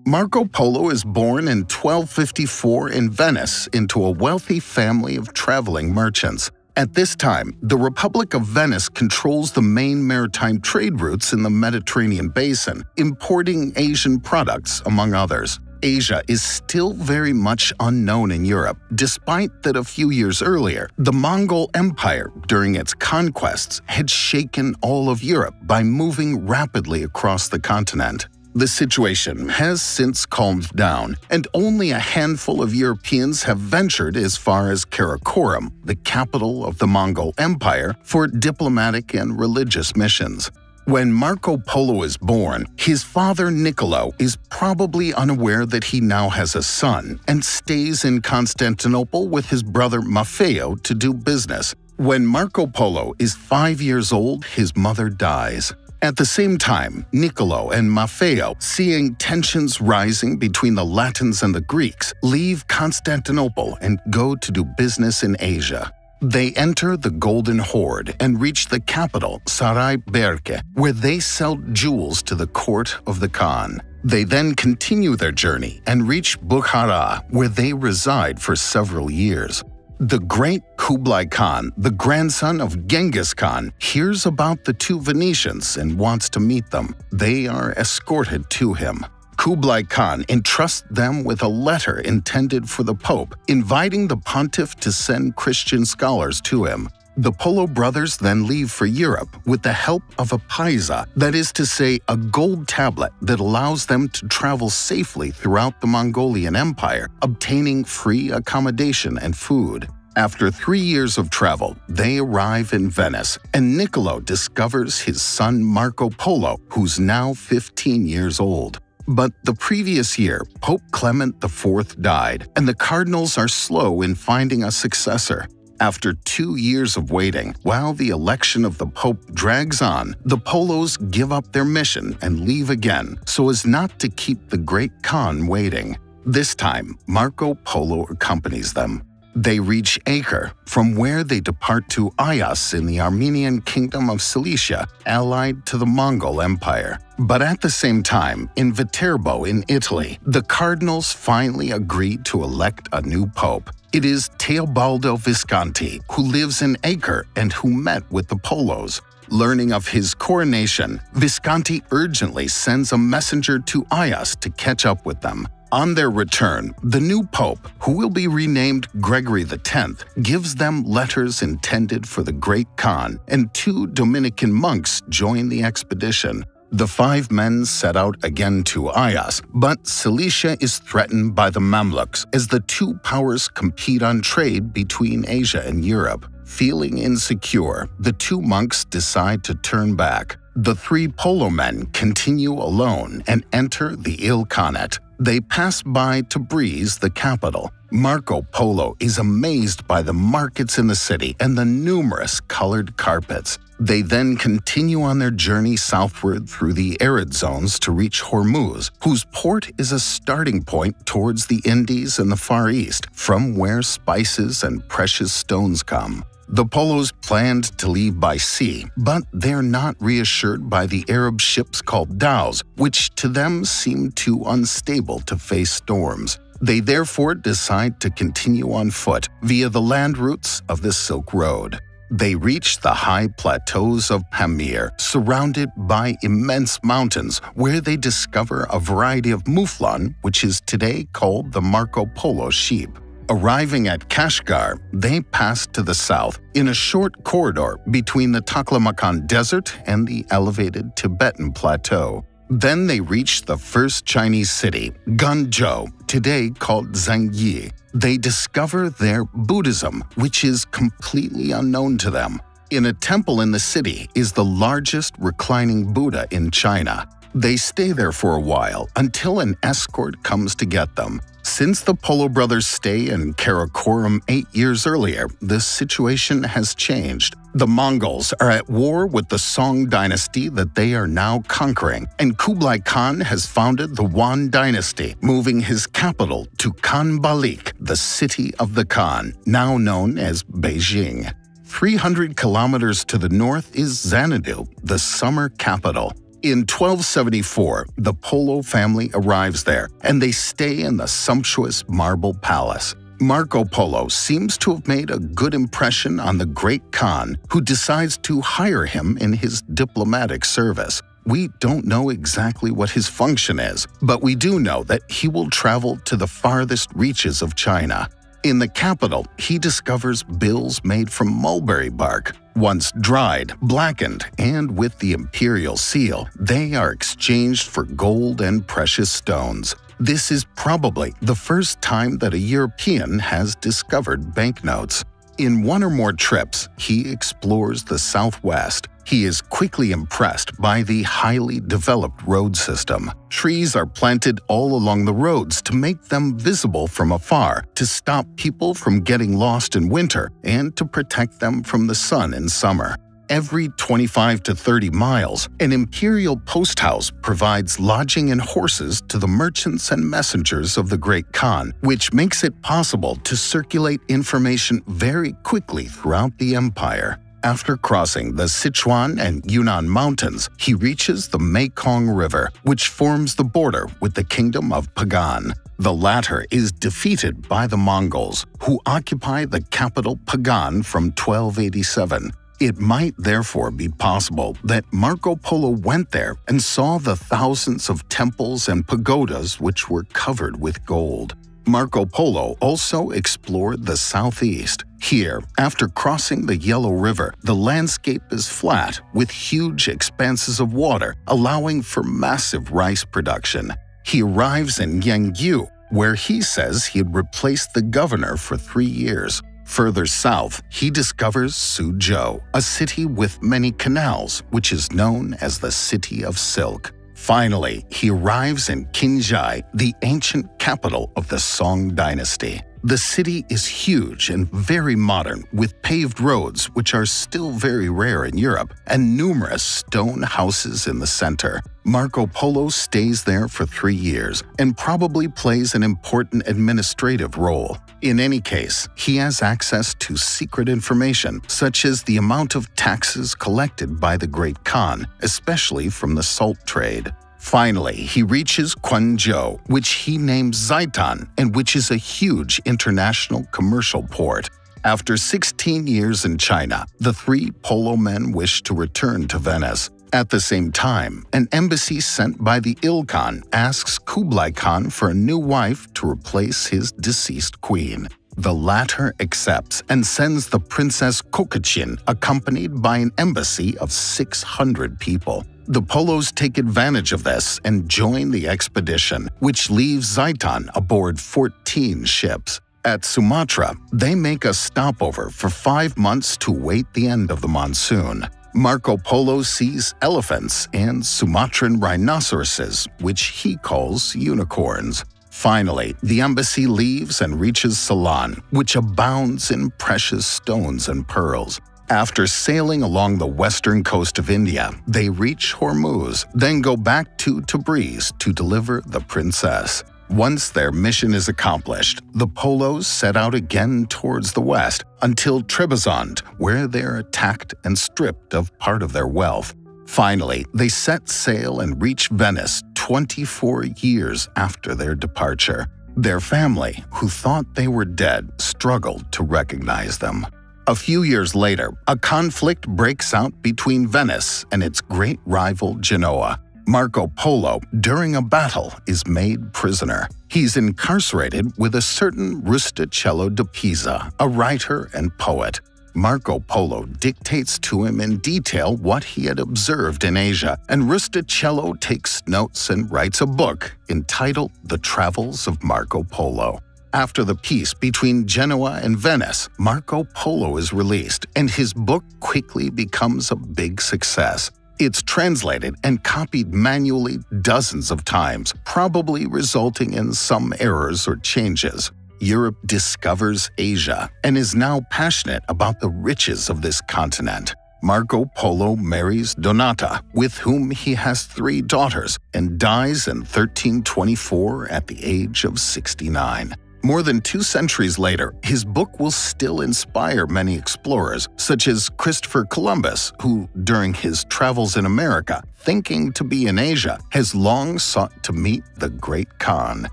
Marco Polo is born in 1254 in Venice into a wealthy family of traveling merchants. At this time, the Republic of Venice controls the main maritime trade routes in the Mediterranean basin, importing Asian products, among others. Asia is still very much unknown in Europe, despite that a few years earlier, the Mongol Empire, during its conquests, had shaken all of Europe by moving rapidly across the continent. The situation has since calmed down, and only a handful of Europeans have ventured as far as Karakorum, the capital of the Mongol Empire, for diplomatic and religious missions. When Marco Polo is born, his father Niccolo is probably unaware that he now has a son and stays in Constantinople with his brother Maffeo to do business. When Marco Polo is 5 years old, his mother dies. At the same time, Niccolo and Maffeo, seeing tensions rising between the Latins and the Greeks, leave Constantinople and go to do business in Asia. They enter the Golden Horde and reach the capital, Sarai Berke, where they sell jewels to the court of the Khan. They then continue their journey and reach Bukhara, where they reside for several years. The great Kublai Khan, the grandson of Genghis Khan, hears about the two Venetians and wants to meet them. They are escorted to him. Kublai Khan entrusts them with a letter intended for the Pope, inviting the pontiff to send Christian scholars to him. The Polo brothers then leave for Europe with the help of a paisa, that is to say, a gold tablet that allows them to travel safely throughout the Mongolian Empire, obtaining free accommodation and food. After 3 years of travel, they arrive in Venice, and Niccolo discovers his son Marco Polo, who's now 15 years old. But the previous year, Pope Clement IV died, and the cardinals are slow in finding a successor. After 2 years of waiting, while the election of the Pope drags on, the Polos give up their mission and leave again, so as not to keep the great Khan waiting. This time, Marco Polo accompanies them. They reach Acre, from where they depart to Ayas in the Armenian kingdom of Cilicia, allied to the Mongol Empire. But at the same time, in Viterbo in Italy, the cardinals finally agreed to elect a new pope. It is Teobaldo Visconti, who lives in Acre and who met with the Polos. Learning of his coronation, Visconti urgently sends a messenger to Ayas to catch up with them. On their return, the new pope, who will be renamed Gregory X, gives them letters intended for the Great Khan, and 2 Dominican monks join the expedition. The 5 men set out again to Ayas, but Cilicia is threatened by the Mamluks as the 2 powers compete on trade between Asia and Europe. Feeling insecure, the 2 monks decide to turn back. The 3 Polo men continue alone and enter the Ilkhanate. They pass by Tabriz, the capital. Marco Polo is amazed by the markets in the city and the numerous colored carpets. They then continue on their journey southward through the arid zones to reach Hormuz, whose port is a starting point towards the Indies and the Far East, from where spices and precious stones come. The Polos planned to leave by sea, but they're not reassured by the Arab ships called dhows, which to them seem too unstable to face storms. They therefore decide to continue on foot via the land routes of the Silk Road. They reach the high plateaus of Pamir, surrounded by immense mountains, where they discover a variety of mouflon, which is today called the Marco Polo sheep. Arriving at Kashgar, they pass to the south in a short corridor between the Taklamakan Desert and the elevated Tibetan Plateau. Then they reach the first Chinese city, Guangzhou, today called Zhangyi. They discover their Buddhism, which is completely unknown to them. In a temple in the city is the largest reclining Buddha in China. They stay there for a while until an escort comes to get them. Since the Polo brothers' stay in Karakorum 8 years earlier, the situation has changed. The Mongols are at war with the Song dynasty that they are now conquering, and Kublai Khan has founded the Yuan dynasty, moving his capital to Khanbalik, the city of the Khan, now known as Beijing. 300 kilometers to the north is Xanadu, the summer capital. In 1274, the Polo family arrives there, and they stay in the sumptuous marble palace. Marco Polo seems to have made a good impression on the great Khan, who decides to hire him in his diplomatic service. We don't know exactly what his function is, but we do know that he will travel to the farthest reaches of China. In the capital, he discovers bills made from mulberry bark. Once dried, blackened, and with the imperial seal, they are exchanged for gold and precious stones. This is probably the first time that a European has discovered banknotes. In one or more trips, he explores the Southwest. He is quickly impressed by the highly developed road system. Trees are planted all along the roads to make them visible from afar, to stop people from getting lost in winter and to protect them from the sun in summer. Every 25 to 30 miles, an imperial post house provides lodging and horses to the merchants and messengers of the Great Khan, which makes it possible to circulate information very quickly throughout the empire. After crossing the Sichuan and Yunnan mountains, he reaches the Mekong River, which forms the border with the Kingdom of Pagan. The latter is defeated by the Mongols, who occupy the capital Pagan from 1287. It might therefore be possible that Marco Polo went there and saw the thousands of temples and pagodas which were covered with gold. Marco Polo also explored the southeast. Here, after crossing the Yellow River, the landscape is flat with huge expanses of water, allowing for massive rice production. He arrives in Yangyu, where he says he had replaced the governor for 3 years. Further south, he discovers Suzhou, a city with many canals, which is known as the City of Silk. Finally, he arrives in Qinghai, the ancient capital of the Song dynasty. The city is huge and very modern, with paved roads, which are still very rare in Europe, and numerous stone houses in the center. Marco Polo stays there for 3 years and probably plays an important administrative role. In any case, he has access to secret information, such as the amount of taxes collected by the Great Khan, especially from the salt trade. Finally, he reaches Quanzhou, which he names Zaitan, and which is a huge international commercial port. After 16 years in China, the 3 Polo men wish to return to Venice. At the same time, an embassy sent by the Ilkhan asks Kublai Khan for a new wife to replace his deceased queen. The latter accepts and sends the Princess Kokachin, accompanied by an embassy of 600 people. The Polos take advantage of this and join the expedition, which leaves Zaitan aboard 14 ships. At Sumatra, they make a stopover for 5 months to wait the end of the monsoon. Marco Polo sees elephants and Sumatran rhinoceroses, which he calls unicorns. Finally, the embassy leaves and reaches Ceylon, which abounds in precious stones and pearls. After sailing along the western coast of India, they reach Hormuz, then go back to Tabriz to deliver the princess. Once their mission is accomplished, the Polos set out again towards the west until Trebizond, where they're attacked and stripped of part of their wealth. Finally, they set sail and reach Venice 24 years after their departure. Their family, who thought they were dead, struggled to recognize them. A few years later, a conflict breaks out between Venice and its great rival Genoa. Marco Polo, during a battle, is made prisoner. He's incarcerated with a certain Rustichello da Pisa, a writer and poet. Marco Polo dictates to him in detail what he had observed in Asia, and Rustichello takes notes and writes a book entitled The Travels of Marco Polo. After the peace between Genoa and Venice, Marco Polo is released, and his book quickly becomes a big success. It's translated and copied manually dozens of times, probably resulting in some errors or changes. Europe discovers Asia and is now passionate about the riches of this continent. Marco Polo marries Donata, with whom he has 3 daughters, and dies in 1324 at the age of 69. More than 2 centuries later, his book will still inspire many explorers, such as Christopher Columbus, who, during his travels in America, thinking to be in Asia, has long sought to meet the Great Khan.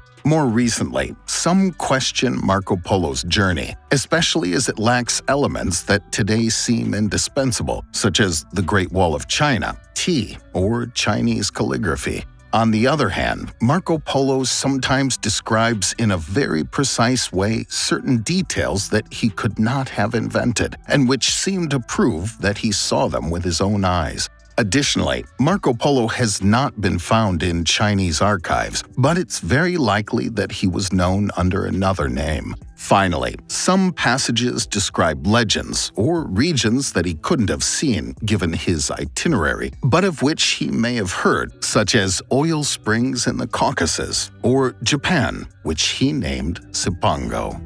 More recently, some question Marco Polo's journey, especially as it lacks elements that today seem indispensable, such as the Great Wall of China, tea, or Chinese calligraphy. On the other hand, Marco Polo sometimes describes in a very precise way certain details that he could not have invented, and which seem to prove that he saw them with his own eyes. Additionally, Marco Polo has not been found in Chinese archives, but it's very likely that he was known under another name. Finally, some passages describe legends or regions that he couldn't have seen given his itinerary, but of which he may have heard, such as oil springs in the Caucasus or Japan, which he named Cipango.